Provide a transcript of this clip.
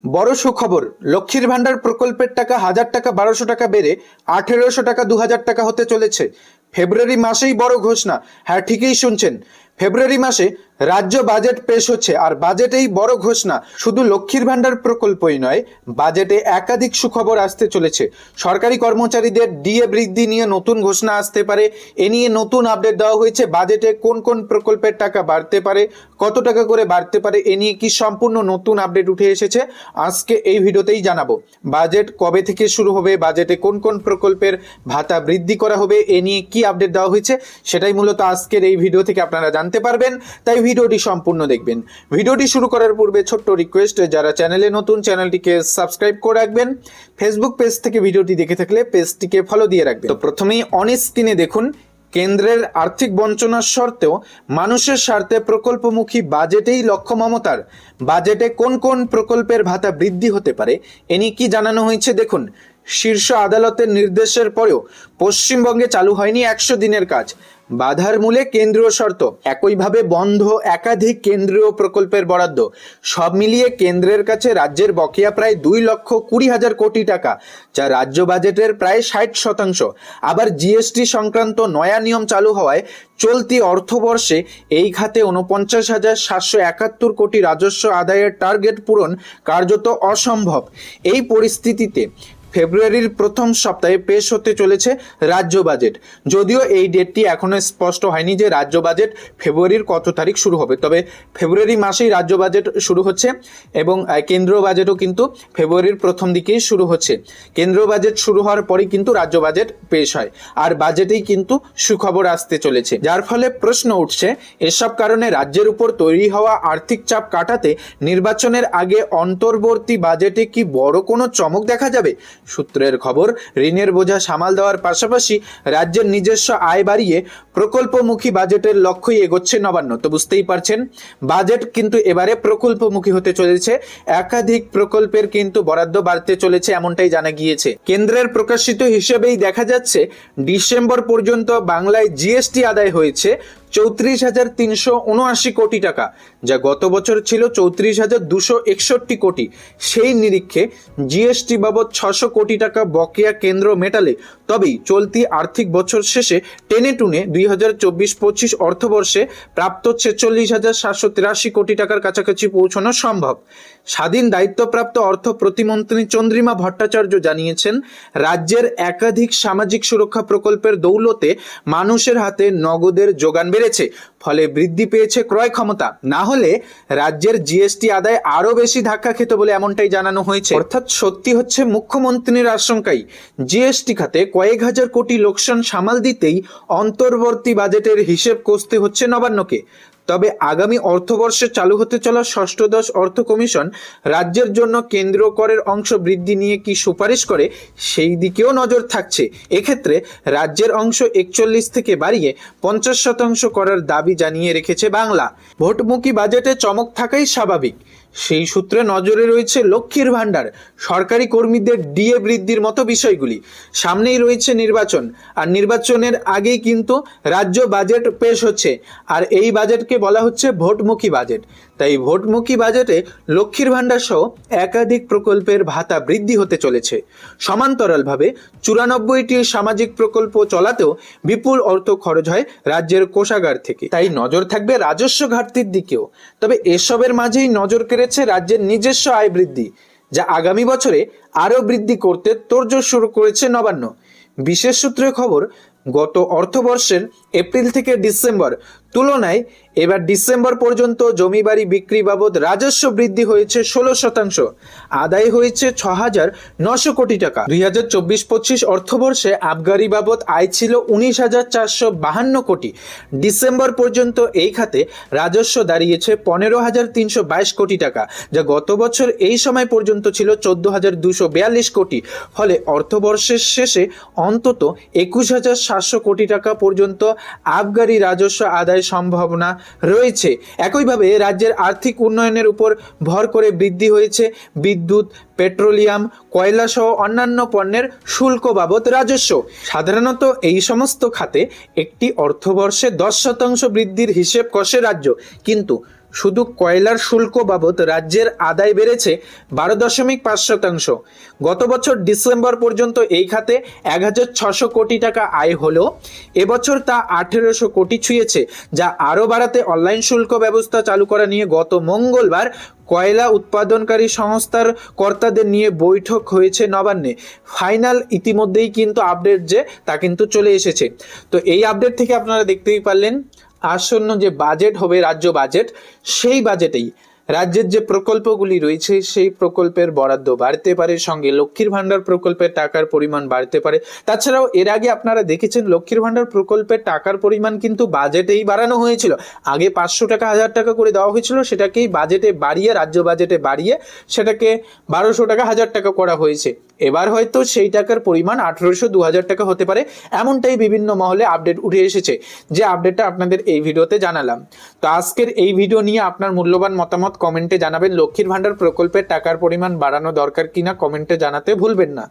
বড় সুখবর, লক্ষ্মীর ভান্ডার প্রকল্পের টাকা 1000 টাকা 1200 টাকা বেড়ে 1800 টাকা 2000 টাকা হতে চলেছে। ফেব্রুয়ারি মাসেই বড় ঘোষণা। হ্যাঁ, ঠিকই শুনছেন, ফেব্রুয়ারি মাসে রাজ্য বাজেট পেশ হচ্ছে, আর বাজেটেই বড় ঘোষণা। শুধু লক্ষ্মীর ভান্ডার প্রকল্পই নয়, বাজেটে একাধিক সুখবর আসতে চলেছে। সরকারি কর্মচারীদের ডিএ বৃদ্ধি নিয়ে নতুন ঘোষণা আসতে পারে। এ নিয়ে নতুন আপডেট দেওয়া হয়েছে। বাজেটে কোন কোন প্রকল্পের টাকা বাড়তে পারে, কত টাকা করে বাড়তে পারে, এ নিয়ে কি সম্পূর্ণ নতুন আপডেট উঠে এসেছে, আজকে এই ভিডিওতেই জানাবো। বাজেট কবে থেকে শুরু হবে, বাজেটে কোন কোন প্রকল্পের ভাতা বৃদ্ধি করা হবে, এ নিয়ে কি আপডেট দেওয়া হয়েছে, সেটাই মূলত আজকের এই ভিডিও থেকে আপনারা জানতে পারবেন। তাই ভিডিওটি সম্পূর্ণ দেখবেন। ভিডিওটি শুরু করার পূর্বে ছোট্ট রিকোয়েস্ট, যারা চ্যানেলে নতুন, চ্যানেলটিকে সাবস্ক্রাইব করে রাখবেন। ফেসবুক পেজ থেকে ভিডিওটি দেখে থাকলে পেজটিকে ফলো দিয়ে রাখবেন। তো প্রথমেই অন স্ক্রিনে দেখুন, কেন্দ্রের আর্থিক বঞ্চনার সত্ত্বেও মানুষের স্বার্থে প্রকল্পমুখী বাজেটেই লক্ষ্য মমতার। বাজেটে কোন কোন প্রকল্পের ভাতা বৃদ্ধি হতে পারে, এ নিয়ে কি জানানো হয়েছে দেখুন। শীর্ষ আদালতের নির্দেশের পরেও পশ্চিমবঙ্গে চালু হয়নি 100 দিনের কাজ। বাধার মূলে কেন্দ্রীয় শর্ত, একইভাবে বন্ধ একাধিক কেন্দ্রীয় প্রকল্পের বরাদ্দ। সব মিলিয়ে কেন্দ্রের কাছে রাজ্যের বকেয়া প্রায় 2,20,000 কোটি টাকা, যা রাজ্য বাজেটের প্রায় 60%। আবার জিএসটি সংক্রান্ত নয়া নিয়ম চালু হওয়ায় চলতি অর্থবর্ষে এই খাতে 49,771 কোটি রাজস্ব আদায়ের টার্গেট পূরণ কার্যত অসম্ভব। এই পরিস্থিতিতে ফেব্রুয়ারির প্রথম সপ্তাহে পেশ হতে চলেছে রাজ্য বাজেট। যদিও এই ডেটটি এখনো স্পষ্ট হয়নি যে রাজ্য বাজেট ফেব্রুয়ারির কত তারিখ শুরু হবে, তবে ফেব্রুয়ারি মাসেই রাজ্য বাজেট শুরু হচ্ছে এবং কেন্দ্রীয় বাজেটও কিন্তু ফেব্রুয়ারির প্রথম দিকেই শুরু হচ্ছে। কেন্দ্রীয় বাজেট শুরু হওয়ার পরেই কিন্তু রাজ্য বাজেট পেশ হয়, আর বাজেটেই কিন্তু সুখবর আসতে চলেছে। যার ফলে প্রশ্ন উঠছে, এসব কারণে রাজ্যের উপর তৈরি হওয়া আর্থিক চাপ কাটাতে নির্বাচনের আগে অন্তর্বর্তী বাজেটে কি বড় কোনো চমক দেখা যাবে? সূত্রের খবর, ঋণের বোঝা সামাল দেওয়ার পাশাপাশি রাজ্যের নিজস্ব আয় বাড়িয়ে প্রকল্পমুখী বাজেটের লক্ষ্যই এগোচ্ছে নবান্ন। তো বুঝতেই পারছেন, বাজেট কিন্তু এবারে প্রকল্পমুখী হতে চলেছে। একাধিক প্রকল্পের কিন্তু বরাদ্দ বাড়তে চলেছে, এমনটাই জানা গিয়েছে। কেন্দ্রের প্রকাশিত হিসেবেই দেখা যাচ্ছে, ডিসেম্বর পর্যন্ত বাংলায় জিএসটি আদায় হয়েছে 34,379 কোটি টাকা, যা গত বছর ছিল 34,261 কোটি। সেই নিরীক্ষে জিএসটি বাবদ 600 কোটি টাকা বকেয়া কেন্দ্র মেটালে তবেই চলতি আর্থিক বছর শেষে টেনে টুনে 2024-25 অর্থবর্ষে প্রাপ্ত 46,783 কোটি টাকার কাছাকাছি পৌঁছানো সম্ভব। স্বাধীন দায়িত্বপ্রাপ্ত অর্থ প্রতিমন্ত্রী চন্দ্রিমা ভট্টাচার্য জানিয়েছেন, রাজ্যের একাধিক সামাজিক সুরক্ষা প্রকল্পের দৌলতে মানুষের হাতে নগদের যোগান বেড়েছে, ফলে বৃদ্ধি পেয়েছে ক্রয় ক্ষমতা। না হলে রাজ্যের জিএসটি আদায় আরো বেশি ধাক্কা খেত বলে এমনটাই জানানো হয়েছে। অর্থাৎ সত্যি হচ্ছে মুখ্যমন্ত্রীর আশঙ্কাই, জিএসটি খাতে কয়েক হাজার কোটি লোকসান সামাল দিতেই অন্তর্বর্তী বাজেটের হিসেব কষতে হচ্ছে নবান্নকে। তবে আগামী অর্থবর্ষে চালু হতে চলা ষষ্ঠদশ অর্থ কমিশন রাজ্যের জন্য কেন্দ্রীয় করের অংশ বৃদ্ধি নিয়ে কি সুপারিশ করে, সেই দিকেও নজর থাকছে। এক্ষেত্রে রাজ্যের অংশ 41 থেকে বাড়িয়ে 50% করার দাবি জানিয়ে রেখেছে বাংলা। ভোটমুখী বাজেটে চমক থাকাই স্বাভাবিক। সেই সূত্রে নজরে রয়েছে লক্ষ্মীর ভান্ডার, সরকারি কর্মীদের ডিএ বৃদ্ধির মতো বিষয়গুলি। সামনেই রয়েছে নির্বাচন, আর নির্বাচনের আগেই কিন্তু রাজ্য বাজেট পেশ হচ্ছে, আর এই বাজেটকে বলা হচ্ছে ভোটমুখী বাজেট। তাই ভোটমুখী বাজেটে লক্ষ্মীর ভান্ডার সহ একাধিক প্রকল্পের ভাতা বৃদ্ধি হতে চলেছে। সমান্তরালভাবে 94টি সামাজিক প্রকল্প চলাতেও বিপুল অর্থ খরচ হয় রাজ্যের কোষাগার থেকে। তাই নজর থাকবে রাজস্ব ঘাটতির দিকেও। তবে এসবের মাঝেই নজর কেড়েছে রাজ্যের নিজস্ব আয় বৃদ্ধি, যা আগামী বছরে আরও বৃদ্ধি করতে তোড়জোড় শুরু করেছে নবান্ন। বিশেষ সূত্রের খবর, গত অর্থবর্ষের এপ্রিল থেকে ডিসেম্বর তুলনায় এবার ডিসেম্বর পর্যন্ত জমি বাড়ি বিক্রি বাবদ রাজস্ব বৃদ্ধি হয়েছে 16%, আদায় হয়েছে 6,900 কোটি টাকা। 2024-25 অর্থবর্ষে আবগারি বাবদ আয় ছিল 19,452 কোটি। ডিসেম্বর পর্যন্ত এই খাতে রাজস্ব দাঁড়িয়েছে 15,322 কোটি টাকা, যা গত বছর এই সময় পর্যন্ত ছিল 14,242 কোটি। ফলে অর্থবর্ষের শেষে অন্তত 21,700 কোটি টাকা পর্যন্ত আবগারি রাজস্ব আদায় সম্ভাবনা রয়েছে। একইভাবে রাজ্যের আর্থিক উন্নয়নের উপর ভর করে বৃদ্ধি হয়েছে বিদ্যুৎ, পেট্রোলিয়াম, কয়লা সহ অন্যান্য পণ্যের শুল্ক বাবদ রাজস্ব। সাধারণত এই সমস্ত খাতে একটি অর্থবর্ষে 10% বৃদ্ধির হিসেব কষে রাজ্য, কিন্তু শুধু কয়লার শুল্ক বাবদ রাজ্যের আদায় বেড়েছে 12.5%। গত বছর ডিসেম্বর পর্যন্ত এই খাতে 1,600 কোটি টাকা আয় হলেও এবছর তা 1,800 কোটি ছুঁয়েছে, যা আরও বাড়াতে অনলাইন শুল্ক ব্যবস্থা চালু করা নিয়ে গত মঙ্গলবার কয়লা উৎপাদনকারী সংস্থার কর্তাদের নিয়ে বৈঠক হয়েছে নবান্নে। ফাইনাল ইতিমধ্যেই কিন্তু আপডেট তা কিন্তু চলে এসেছে। তো এই আপডেট থেকে আপনারা দেখতেই পারলেন আসন্ন যে বাজেট হবে, রাজ্য বাজেট, সেই বাজেটেই রাজ্যের যে প্রকল্পগুলি রয়েছে সেই প্রকল্পের বরাদ্দ বাড়তে পারে, সঙ্গে লক্ষ্মীর ভাণ্ডার প্রকল্পের টাকার পরিমাণ বাড়তে পারে। তাছাড়াও এর আগে আপনারা দেখেছেন লক্ষ্মীর ভাণ্ডার প্রকল্পের টাকার পরিমাণ কিন্তু বাজেটেই বাড়ানো হয়েছিল। আগে 500 টাকা 1000 টাকা করে দেওয়া হয়েছিল, সেটাকেই বাজেটে বাড়িয়ে, রাজ্য বাজেটে বাড়িয়ে সেটাকে 1200 টাকা 1000 টাকা করা হয়েছে। এবার হয়তো সেই টাকার পরিমাণ 1800 2000 টাকা হতে পারে, এমনটাই বিভিন্ন মহলে আপডেট উঠে এসেছে, যে আপডেটটা আপনাদের এই ভিডিওতে জানালাম। তো আজকের এই ভিডিও নিয়ে আপনার মূল্যবান মতামত কমেন্টে জানাবেন। লক্ষ্মীর ভাণ্ডার প্রকল্পের টাকার পরিমাণ বাড়ানো দরকার কিনা কমেন্টে জানাতে ভুলবেন না।